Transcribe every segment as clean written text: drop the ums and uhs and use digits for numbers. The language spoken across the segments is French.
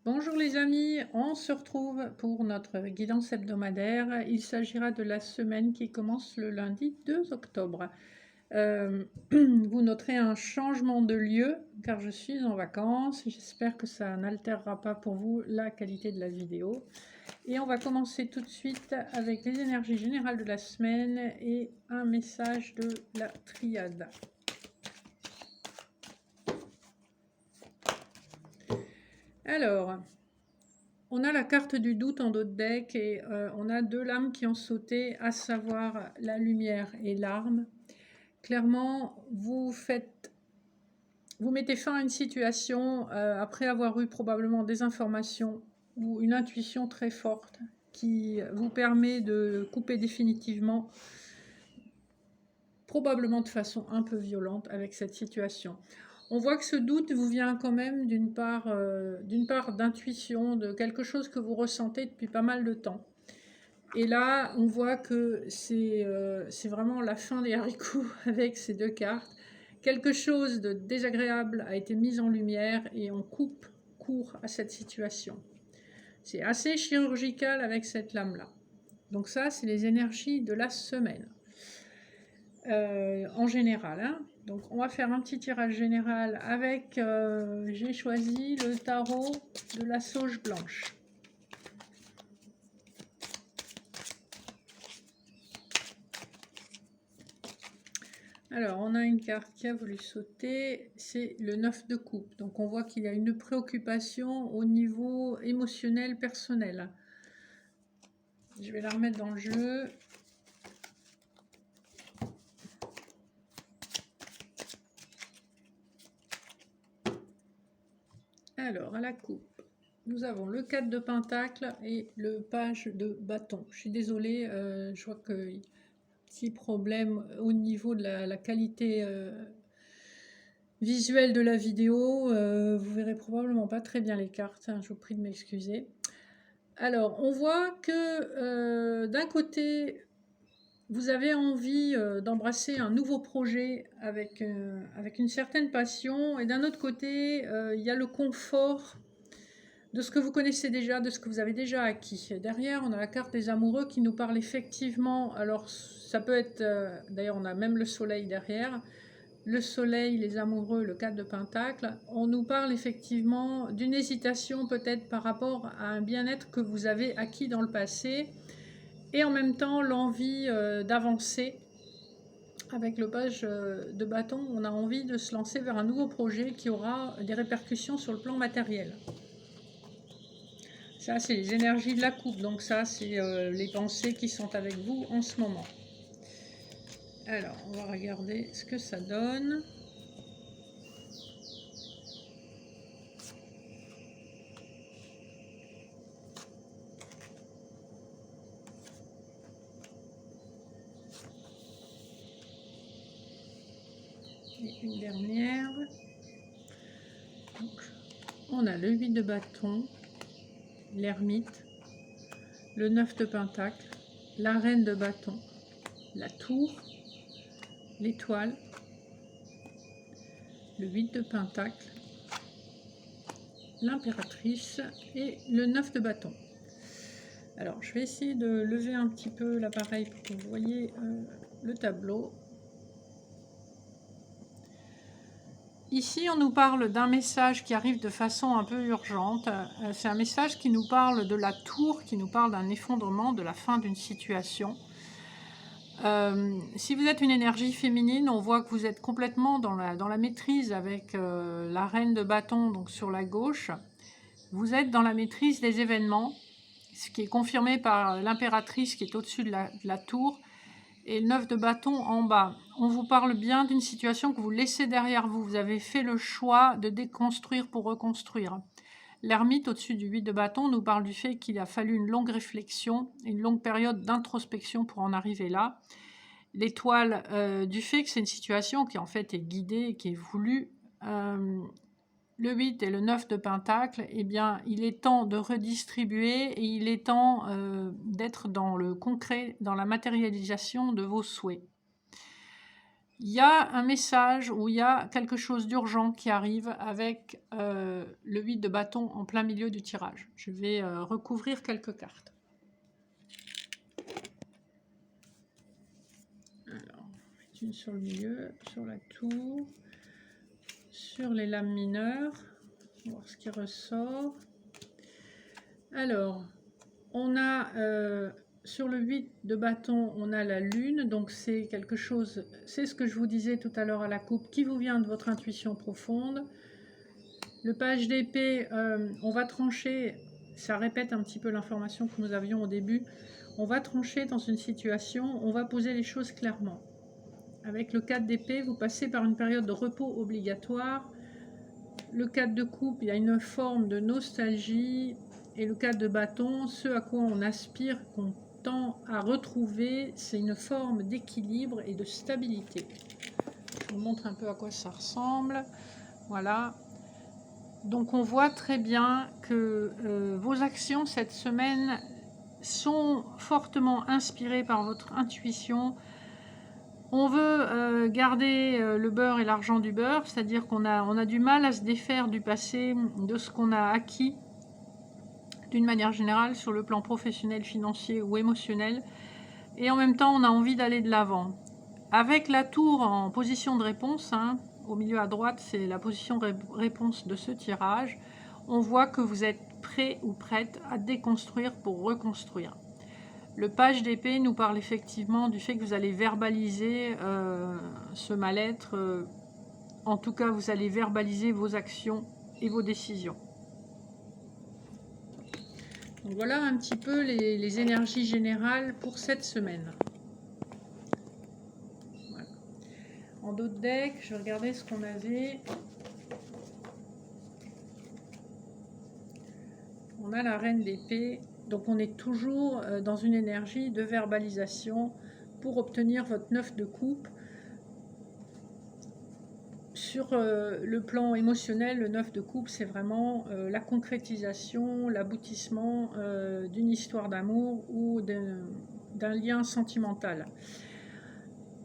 Bonjour les amis, on se retrouve pour notre guidance hebdomadaire. Il s'agira de la semaine qui commence le lundi 2 octobre. Vous noterez un changement de lieu car je suis en vacances. J'espère que ça n'altérera pas pour vous la qualité de la vidéo. Et on va commencer tout de suite avec les énergies générales de la semaine et un message de la triade. Alors, on a la carte du doute en dos de deck et on a deux lames qui ont sauté, à savoir la lumière et l'arme. Clairement, vous mettez fin à une situation après avoir eu probablement des informations ou une intuition très forte qui vous permet de couper définitivement, probablement de façon un peu violente, avec cette situation. On voit que ce doute vous vient quand même d'une part d'intuition, de quelque chose que vous ressentez depuis pas mal de temps. Et là, on voit que c'est vraiment la fin des haricots avec ces deux cartes. Quelque chose de désagréable a été mis en lumière et on coupe court à cette situation. C'est assez chirurgical avec cette lame-là. Donc ça, c'est les énergies de la semaine. En général, hein. Donc on va faire un petit tirage général avec, j'ai choisi le tarot de la sauge blanche. Alors on a une carte qui a voulu sauter, c'est le 9 de coupe. Donc on voit qu'il y a une préoccupation au niveau émotionnel personnel. Je vais la remettre dans le jeu. Alors, à la coupe, nous avons le 4 de pentacle et le page de bâton. Je suis désolée, je vois qu'il y a un petit problème au niveau de la qualité visuelle de la vidéo. Vous verrez probablement pas très bien les cartes, hein, je vous prie de m'excuser. Alors, on voit que d'un côté, vous avez envie d'embrasser un nouveau projet avec une certaine passion, et d'un autre côté, il y a le confort de ce que vous connaissez déjà, de ce que vous avez déjà acquis. Et derrière, on a la carte des amoureux qui nous parle effectivement, alors ça peut être, d'ailleurs on a même le soleil derrière, le soleil, les amoureux, le 4 de pentacle, on nous parle effectivement d'une hésitation peut-être par rapport à un bien-être que vous avez acquis dans le passé, et en même temps l'envie d'avancer. Avec le page de bâton, on a envie de se lancer vers un nouveau projet qui aura des répercussions sur le plan matériel. Ça, c'est les énergies de la coupe, donc ça, c'est les pensées qui sont avec vous en ce moment. Alors, on va regarder ce que ça donne. Et une dernière. Donc, on a le 8 de bâton, l'ermite, le 9 de pentacle, la reine de bâton, la tour, l'étoile, le 8 de pentacle, l'impératrice et le 9 de bâton. Alors, je vais essayer de lever un petit peu l'appareil pour que vous voyez le tableau. Ici, on nous parle d'un message qui arrive de façon un peu urgente. C'est un message qui nous parle de la tour, qui nous parle d'un effondrement, de la fin d'une situation. Si vous êtes une énergie féminine, on voit que vous êtes complètement dans la maîtrise avec la reine de bâton, donc sur la gauche. Vous êtes dans la maîtrise des événements, ce qui est confirmé par l'impératrice qui est au-dessus de la tour, et le 9 de bâton en bas. On vous parle bien d'une situation que vous laissez derrière vous. Vous avez fait le choix de déconstruire pour reconstruire. L'ermite au-dessus du 8 de bâton nous parle du fait qu'il a fallu une longue réflexion, une longue période d'introspection pour en arriver là. L'étoile du fait que c'est une situation qui en fait est guidée, qui est voulue. Le 8 et le 9 de pentacle, eh bien, il est temps de redistribuer et il est temps d'être dans le concret, dans la matérialisation de vos souhaits. il y a un message ou il y a quelque chose d'urgent qui arrive avec le 8 de bâton en plein milieu du tirage. Je vais recouvrir quelques cartes. Alors, une sur le milieu, sur la tour, sur les lames mineures. On va voir ce qui ressort. Alors, on a sur le 8 de bâton, on a la lune, donc c'est quelque chose, c'est ce que je vous disais tout à l'heure à la coupe, qui vous vient de votre intuition profonde. Le page d'épée, on va trancher, ça répète un petit peu l'information que nous avions au début, on va trancher dans une situation, on va poser les choses clairement. Avec le 4 d'épée, vous passez par une période de repos obligatoire. Le 4 de coupe, il y a une forme de nostalgie. Et le 4 de bâton, ce à quoi on aspire, qu'on tend à retrouver, c'est une forme d'équilibre et de stabilité. Je vous montre un peu à quoi ça ressemble. Voilà. Donc on voit très bien que vos actions cette semaine sont fortement inspirées par votre intuition. On veut garder le beurre et l'argent du beurre, c'est-à-dire qu'on a du mal à se défaire du passé, de ce qu'on a acquis d'une manière générale sur le plan professionnel, financier ou émotionnel. Et en même temps, on a envie d'aller de l'avant. Avec la tour en position de réponse, hein, au milieu à droite, c'est la position de réponse de ce tirage, on voit que vous êtes prêt ou prête à déconstruire pour reconstruire. Le page d'épée nous parle effectivement du fait que vous allez verbaliser ce mal-être. En tout cas, vous allez verbaliser vos actions et vos décisions. Donc voilà un petit peu les énergies générales pour cette semaine. Voilà. En dos de deck, je vais regarder ce qu'on avait. On a la reine d'épée. Donc on est toujours dans une énergie de verbalisation pour obtenir votre 9 de coupe. Sur le plan émotionnel, le 9 de coupe, c'est vraiment la concrétisation, l'aboutissement d'une histoire d'amour ou d'un lien sentimental.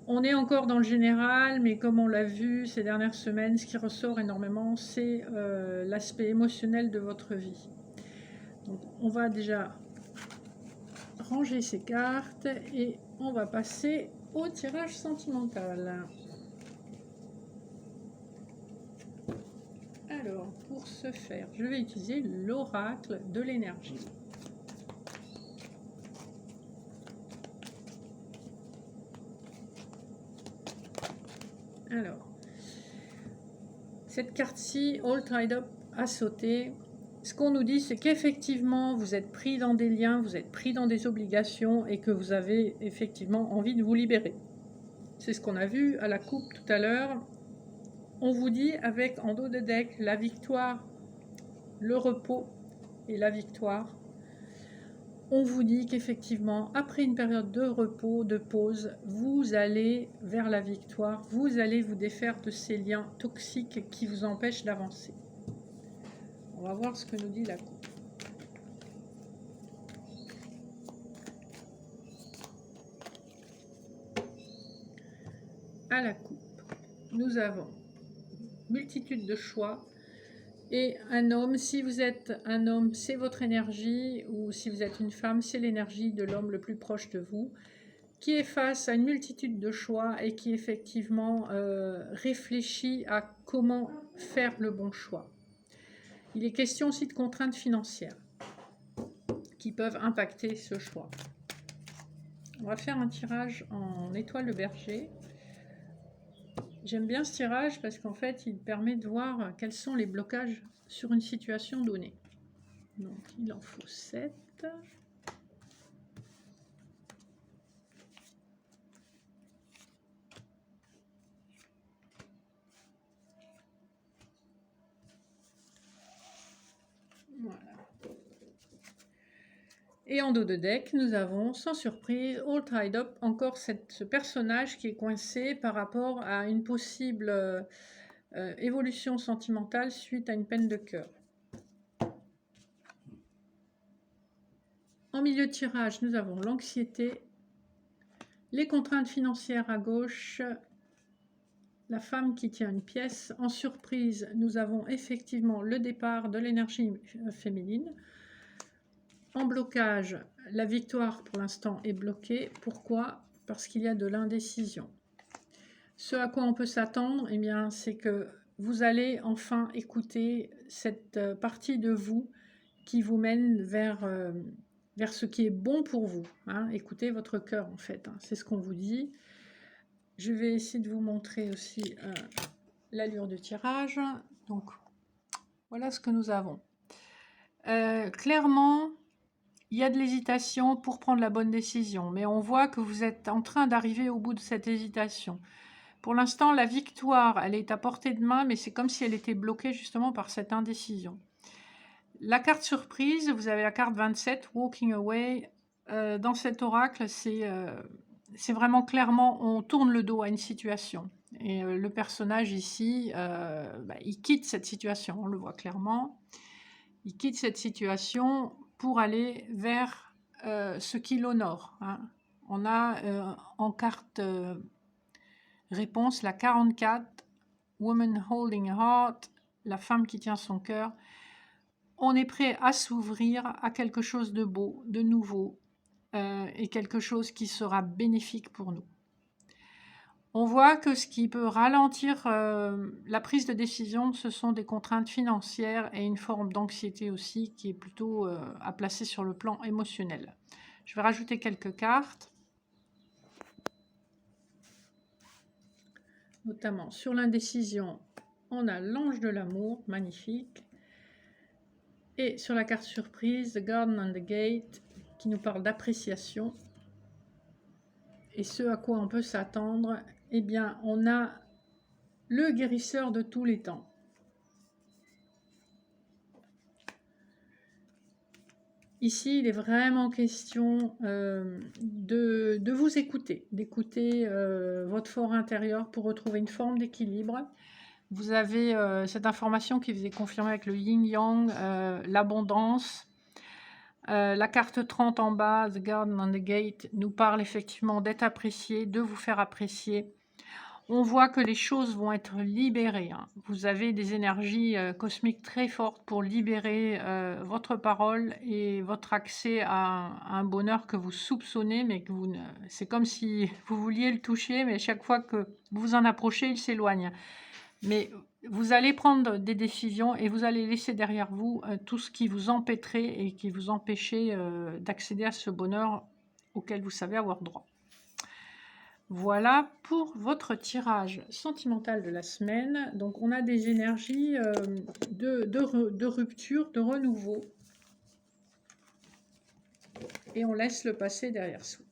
On est encore dans le général, mais comme on l'a vu ces dernières semaines, ce qui ressort énormément, c'est l'aspect émotionnel de votre vie. Donc, on va déjà ranger ces cartes et on va passer au tirage sentimental. Alors, pour ce faire, je vais utiliser l'oracle de l'énergie. Alors, cette carte-ci, All Tied Up, a sauté. Ce qu'on nous dit, c'est qu'effectivement, vous êtes pris dans des liens, vous êtes pris dans des obligations et que vous avez effectivement envie de vous libérer. C'est ce qu'on a vu à la coupe tout à l'heure. On vous dit, avec en dos de deck, la victoire, le repos et la victoire. On vous dit qu'effectivement, après une période de repos, de pause, vous allez vers la victoire, vous allez vous défaire de ces liens toxiques qui vous empêchent d'avancer. On va voir ce que nous dit la coupe. À la coupe, nous avons multitude de choix et un homme. Si vous êtes un homme, c'est votre énergie, ou si vous êtes une femme, c'est l'énergie de l'homme le plus proche de vous, qui est face à une multitude de choix et qui effectivement réfléchit à comment faire le bon choix. Il est question aussi de contraintes financières qui peuvent impacter ce choix. On va faire un tirage en étoile de berger. J'aime bien ce tirage parce qu'en fait, il permet de voir quels sont les blocages sur une situation donnée. Donc, il en faut 7. Voilà. Et en dos de deck, nous avons, sans surprise, All Tied Up, encore ce personnage qui est coincé par rapport à une possible évolution sentimentale suite à une peine de cœur. En milieu de tirage, nous avons l'anxiété, les contraintes financières à gauche la femme qui tient une pièce. En surprise, nous avons effectivement le départ de l'énergie féminine. En blocage, la victoire pour l'instant est bloquée. Pourquoi? Parce qu'il y a de l'indécision. Ce à quoi on peut s'attendre, eh bien, c'est que vous allez enfin écouter cette partie de vous qui vous mène vers ce qui est bon pour vous. Hein. Écoutez votre cœur, en fait. Hein. C'est ce qu'on vous dit. Je vais essayer de vous montrer aussi l'allure du tirage. Donc, voilà ce que nous avons. Clairement, il y a de l'hésitation pour prendre la bonne décision, mais on voit que vous êtes en train d'arriver au bout de cette hésitation. Pour l'instant, la victoire, elle est à portée de main, mais c'est comme si elle était bloquée justement par cette indécision. La carte surprise, vous avez la carte 27, Walking Away. Dans cet oracle, c'est vraiment clairement, on tourne le dos à une situation. Et le personnage ici, il quitte cette situation, on le voit clairement. Il quitte cette situation pour aller vers ce qui l'honore. Hein. On a en carte réponse la 44, Woman Holding a Heart, la femme qui tient son cœur. On est prêt à s'ouvrir à quelque chose de beau, de nouveau, et quelque chose qui sera bénéfique pour nous. On voit que ce qui peut ralentir la prise de décision, ce sont des contraintes financières et une forme d'anxiété aussi qui est plutôt à placer sur le plan émotionnel. Je vais rajouter quelques cartes, notamment sur l'indécision, on a l'ange de l'amour, magnifique. Et sur la carte surprise, The Garden on the Gate, qui nous parle d'appréciation. Et ce à quoi on peut s'attendre, eh bien, on a le guérisseur de tous les temps. Ici, il est vraiment question de vous écouter, d'écouter votre fort intérieur pour retrouver une forme d'équilibre. Vous avez cette information qui vous est confirmée avec le yin-yang, l'abondance. La carte 30 en bas, The Garden on the Gate, nous parle effectivement d'être apprécié, de vous faire apprécier. On voit que les choses vont être libérées. Hein. Vous avez des énergies cosmiques très fortes pour libérer votre parole et votre accès à un bonheur que vous soupçonnez, mais que vous c'est comme si vous vouliez le toucher, mais chaque fois que vous vous en approchez, il s'éloigne. Mais vous allez prendre des décisions et vous allez laisser derrière vous tout ce qui vous empêcherait et qui vous empêchait d'accéder à ce bonheur auquel vous savez avoir droit. Voilà pour votre tirage sentimental de la semaine. Donc on a des énergies de rupture, de renouveau. Et on laisse le passé derrière soi.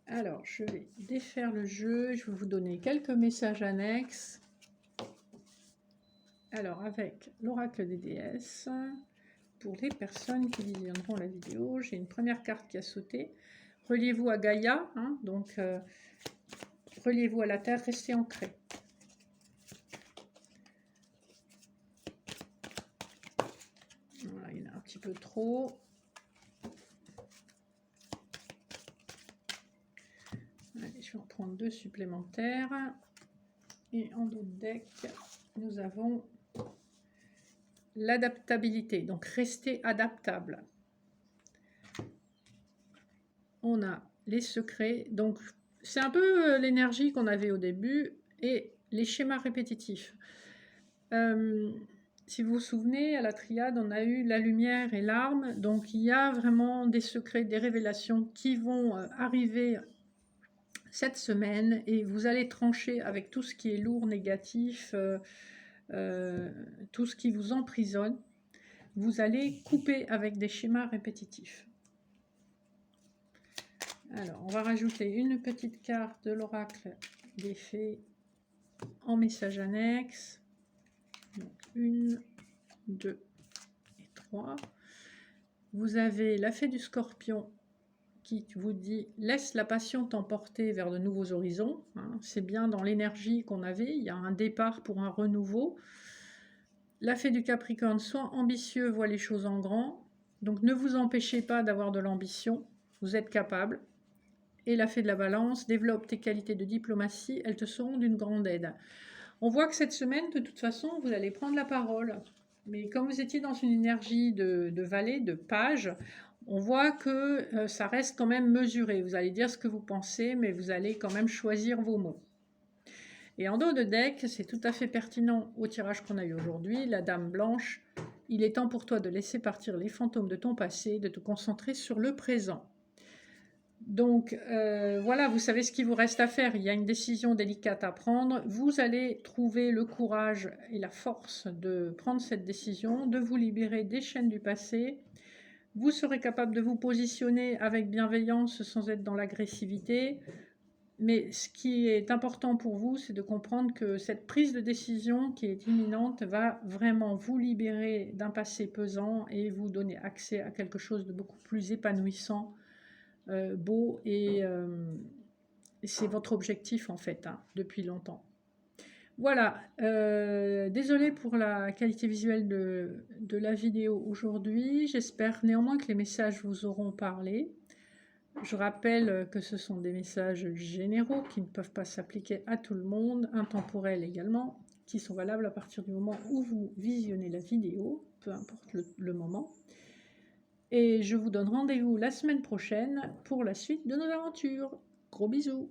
Alors, je vais défaire le jeu. Je vais vous donner quelques messages annexes. Alors, avec l'oracle des déesses, pour les personnes qui visionneront la vidéo, j'ai une première carte qui a sauté. Reliez-vous à Gaïa, hein, donc reliez-vous à la Terre, restez ancré. Voilà, il y en a un petit peu trop. Allez, je vais en prendre 2 supplémentaires. Et en dos de deck, nous avons l'adaptabilité, donc restez adaptable. On a les secrets, donc c'est un peu l'énergie qu'on avait au début et les schémas répétitifs. Si vous vous souvenez, à la triade, on a eu la lumière et l'arme, donc il y a vraiment des secrets, des révélations qui vont arriver cette semaine et vous allez trancher avec tout ce qui est lourd, négatif, tout ce qui vous emprisonne. Vous allez couper avec des schémas répétitifs. Alors, on va rajouter une petite carte de l'oracle des fées en message annexe. Donc, 1, 2 et 3. Vous avez la fée du scorpion qui vous dit « Laisse la passion t'emporter vers de nouveaux horizons hein. ». C'est bien dans l'énergie qu'on avait, il y a un départ pour un renouveau. La fée du capricorne, sois ambitieux, vois les choses en grand. Donc ne vous empêchez pas d'avoir de l'ambition, vous êtes capable. et la fée de la balance, développe tes qualités de diplomatie, elles te seront d'une grande aide. On voit que cette semaine, de toute façon, vous allez prendre la parole. Mais comme vous étiez dans une énergie de valet, de page, on voit que ça reste quand même mesuré. Vous allez dire ce que vous pensez, mais vous allez quand même choisir vos mots. Et en dos de deck, c'est tout à fait pertinent au tirage qu'on a eu aujourd'hui, la Dame Blanche. Il est temps pour toi de laisser partir les fantômes de ton passé, de te concentrer sur le présent. Donc voilà, vous savez ce qu'il vous reste à faire. Il y a une décision délicate à prendre. Vous allez trouver le courage et la force de prendre cette décision, de vous libérer des chaînes du passé. Vous serez capable de vous positionner avec bienveillance sans être dans l'agressivité. Mais ce qui est important pour vous, c'est de comprendre que cette prise de décision qui est imminente va vraiment vous libérer d'un passé pesant et vous donner accès à quelque chose de beaucoup plus épanouissant, beau, et c'est votre objectif en fait, hein, depuis longtemps. Voilà, désolée pour la qualité visuelle de la vidéo aujourd'hui. J'espère néanmoins que les messages vous auront parlé. Je rappelle que ce sont des messages généraux qui ne peuvent pas s'appliquer à tout le monde, intemporels également, qui sont valables à partir du moment où vous visionnez la vidéo, peu importe le moment. Et je vous donne rendez-vous la semaine prochaine pour la suite de nos aventures. Gros bisous!